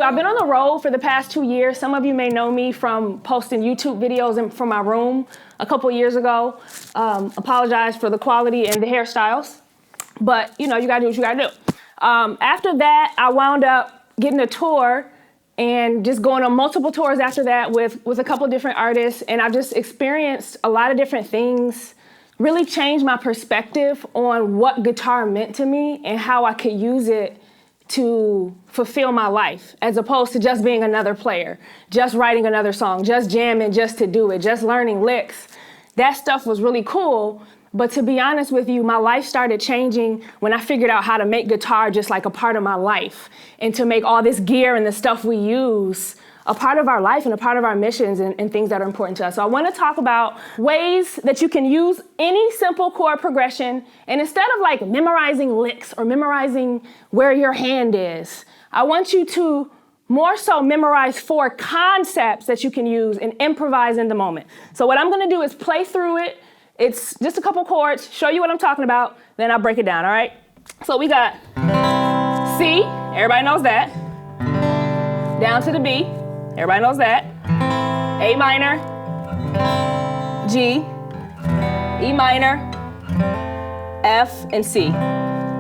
I've been on the road for the past 2 years. Some of you may know me from posting YouTube videos from my room a couple years ago. Apologize for the quality and the hairstyles, but you know, you gotta do what you gotta do. After that, I wound up getting a tour and just going on multiple tours after that with a couple different artists, and I've just experienced a lot of different things, really changed my perspective on what guitar meant to me and how I could use it to fulfill my life, as opposed to just being another player, just writing another song, just jamming just to do it, just learning licks. That stuff was really cool, but to be honest with you, my life started changing when I figured out how to make guitar just like a part of my life, and to make all this gear and the stuff we use a part of our life and a part of our missions and things that are important to us. So I want to talk about ways that you can use any simple chord progression, and instead of like memorizing licks or memorizing where your hand is, I want you to more so memorize 4 concepts that you can use and improvise in the moment. So what I'm going to do is play through it. It's just a couple chords, show you what I'm talking about, then I'll break it down, all right? So we got C, everybody knows that. Down to the B. Everybody knows that. A minor, G, E minor, F, and C.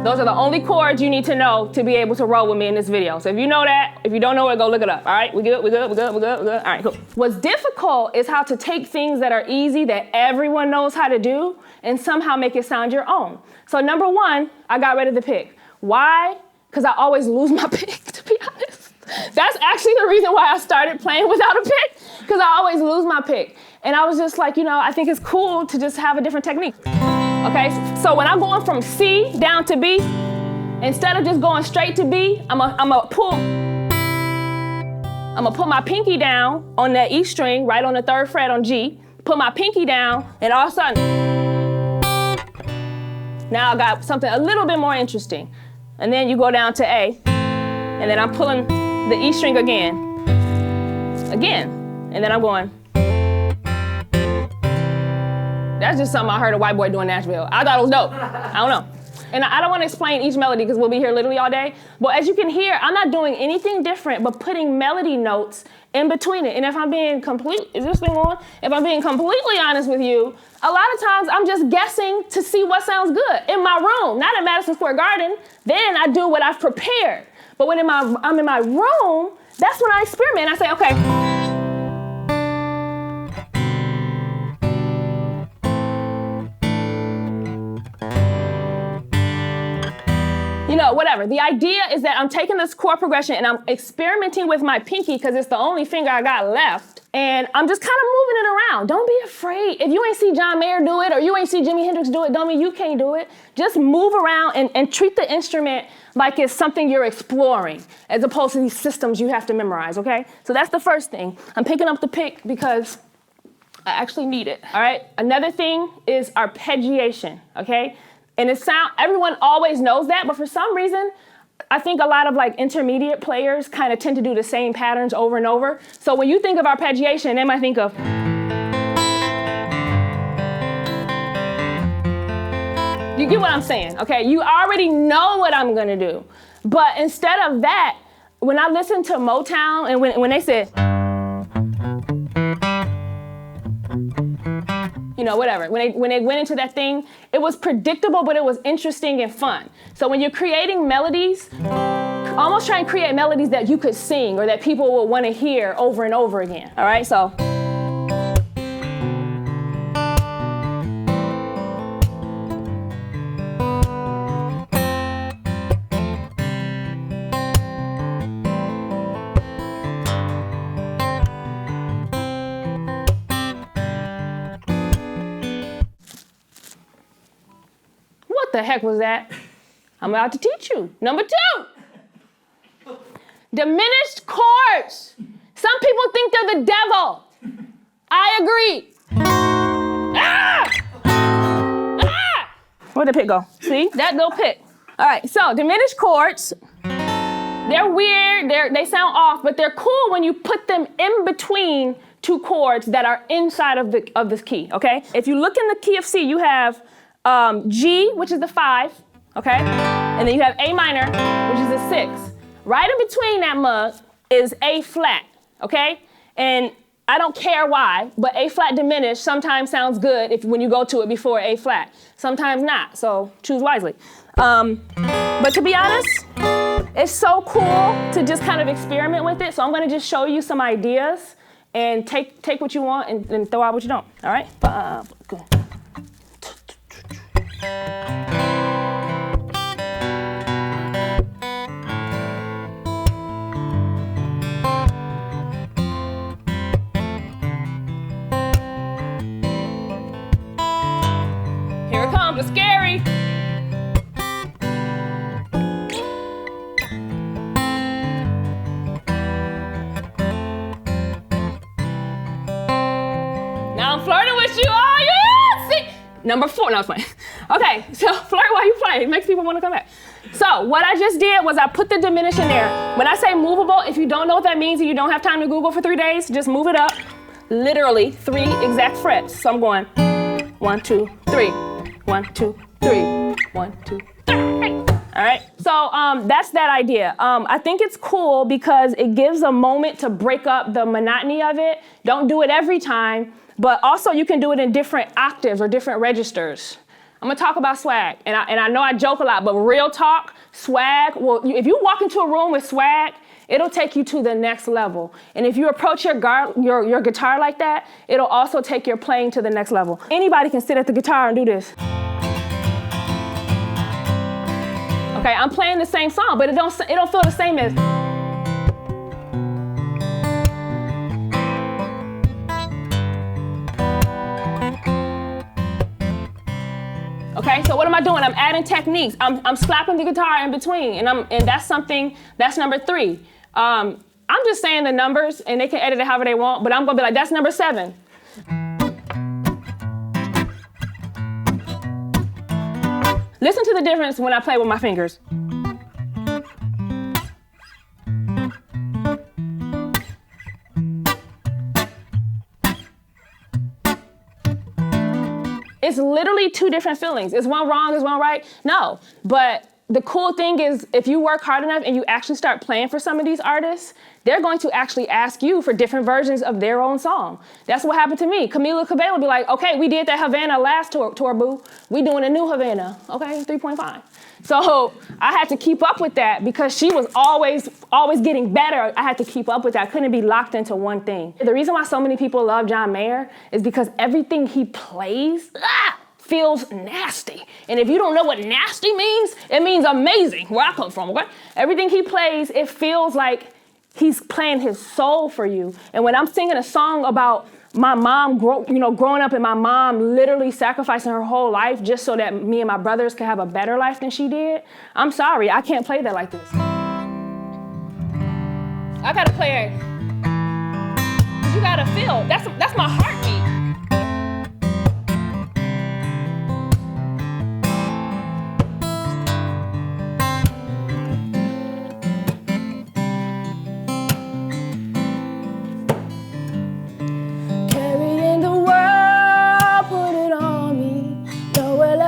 Those are the only chords you need to know to be able to roll with me in this video. So if you know that, if you don't know it, go look it up. All right, we good, we good, we good, we good, we good. All right, cool. What's difficult is how to take things that are easy, that everyone knows how to do, and somehow make it sound your own. So number 1, I got rid of the pick. Why? Because I always lose my pick, to be honest. That's actually the reason why I started playing without a pick, because I always lose my pick. And I was just like, you know, I think it's cool to just have a different technique. Okay, so when I'm going from C down to B, instead of just going straight to B, I'm gonna put my pinky down on that E string, right on the 3rd fret on G, put my pinky down, and all of a sudden, now I got something a little bit more interesting. And then you go down to A, and then I'm pulling the E string again, and then I'm going. That's just something I heard a white boy do in Nashville. I thought it was dope. I don't know. And I don't want to explain each melody because we'll be here literally all day. But as you can hear, I'm not doing anything different but putting melody notes in between it. And if I'm being is this thing on? If I'm being completely honest with you, a lot of times I'm just guessing to see what sounds good in my room, not at Madison Square Garden. Then I do what I've prepared. But when I'm in my room, that's when I experiment. I say, okay. You know, whatever. The idea is that I'm taking this chord progression and I'm experimenting with my pinky because it's the only finger I got left. And I'm just kind of moving it around. Don't be afraid. If you ain't see John Mayer do it or you ain't see Jimi Hendrix do it, don't mean you can't do it. Just move around and treat the instrument like it's something you're exploring as opposed to these systems you have to memorize, okay? So that's the first thing. I'm picking up the pick because I actually need it, all right? Another thing is arpeggiation, okay? And everyone always knows that, but for some reason, I think a lot of like intermediate players kind of tend to do the same patterns over and over. So when you think of arpeggiation, they might think of. You get what I'm saying, okay? You already know what I'm gonna do. But instead of that, when I listen to Motown and when they said, you know, whatever. When they went into that thing, it was predictable, but it was interesting and fun. So when you're creating melodies, almost try and create melodies that you could sing or that people will want to hear over and over again. All right, so. What the heck was that? I'm about to teach you. Number 2, diminished chords. Some people think they're the devil. I agree. Ah! Ah! Where'd the pick go? See, that little pick. All right, so diminished chords, they're weird, they sound off, but they're cool when you put them in between 2 chords that are inside of this key, okay? If you look in the key of C, you have G, which is the 5, okay? And then you have A minor, which is the 6. Right in between that mug is A flat, okay? And I don't care why, but A flat diminished sometimes sounds good when you go to it before A flat. Sometimes not, so choose wisely. But to be honest, it's so cool to just kind of experiment with it. So I'm gonna just show you some ideas and take what you want and throw out what you don't, all right? Good. Here it comes, it's scary. Now I'm flirting with you, oh yeah! See? Number 4, no, it's fine. Okay, so flirt while you play, it makes people want to come back. So what I just did was I put the diminish in there. When I say movable, if you don't know what that means and you don't have time to Google for 3 days, just move it up. Literally 3 exact frets. So I'm going 1, 2, 3, 1, 2, 3, 1, 2, 3. All right, so that's that idea. I think it's cool because it gives a moment to break up the monotony of it. Don't do it every time, but also you can do it in different octaves or different registers. I'm gonna talk about swag, and I know I joke a lot, but real talk, swag, well, if you walk into a room with swag, it'll take you to the next level. And if you approach your guitar like that, it'll also take your playing to the next level. Anybody can sit at the guitar and do this. Okay, I'm playing the same song, but it don't feel the same as. Okay, so what am I doing? I'm adding techniques. I'm slapping the guitar in between, and that's number 3. I'm just saying the numbers, and they can edit it however they want, but I'm gonna be like, that's number 7. Listen to the difference when I play with my fingers. It's literally 2 different feelings. Is one wrong, is one right? No, but the cool thing is if you work hard enough and you actually start playing for some of these artists, they're going to actually ask you for different versions of their own song. That's what happened to me. Camilla Cabello will be like, okay, we did that Havana last tour, boo. We doing a new Havana, okay, 3.5. So I had to keep up with that because she was always getting better. I had to keep up with that. I couldn't be locked into one thing. The reason why so many people love John Mayer is because everything he plays feels nasty. And if you don't know what nasty means, it means amazing, where I come from, okay? Everything he plays, it feels like he's playing his soul for you. And when I'm singing a song about my mom, growing up and my mom literally sacrificing her whole life just so that me and my brothers could have a better life than she did, I'm sorry, I can't play that like this. I gotta play it. You gotta feel, that's my heartbeat.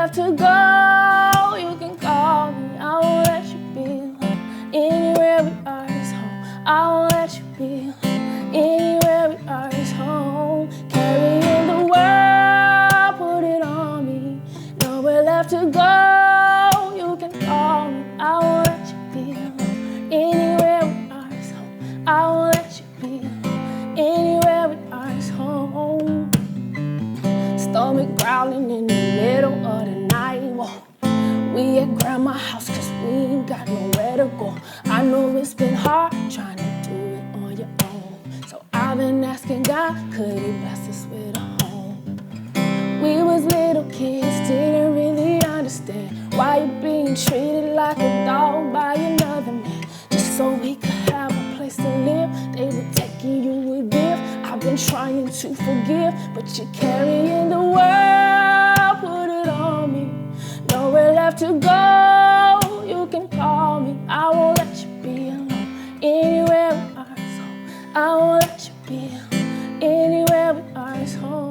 To go, you can call me. I won't let you be alone. Anywhere we are is home. I won't let you be alone. Anywhere we are is home. Carrying the world, put it on me. Nowhere left to go, you can call me. I won't let you be alone. Anywhere we are is home. I won't let you be alone. Anywhere we are is home. Stomach growling in the middle of the night. We at grandma's house cause we ain't got nowhere to go. I know it's been hard trying to do it on your own. So I've been asking God, could he bless us with a home? We was little kids, didn't really understand why you being treated like a dog by another man. Just so we could have a place to live, they were taking you a gift. I've been trying to forgive, but you're carrying the world, put it on me. Nowhere left to go, you can call me. I won't let you be alone. Anywhere we are is home. I won't let you be alone. Anywhere we are is home.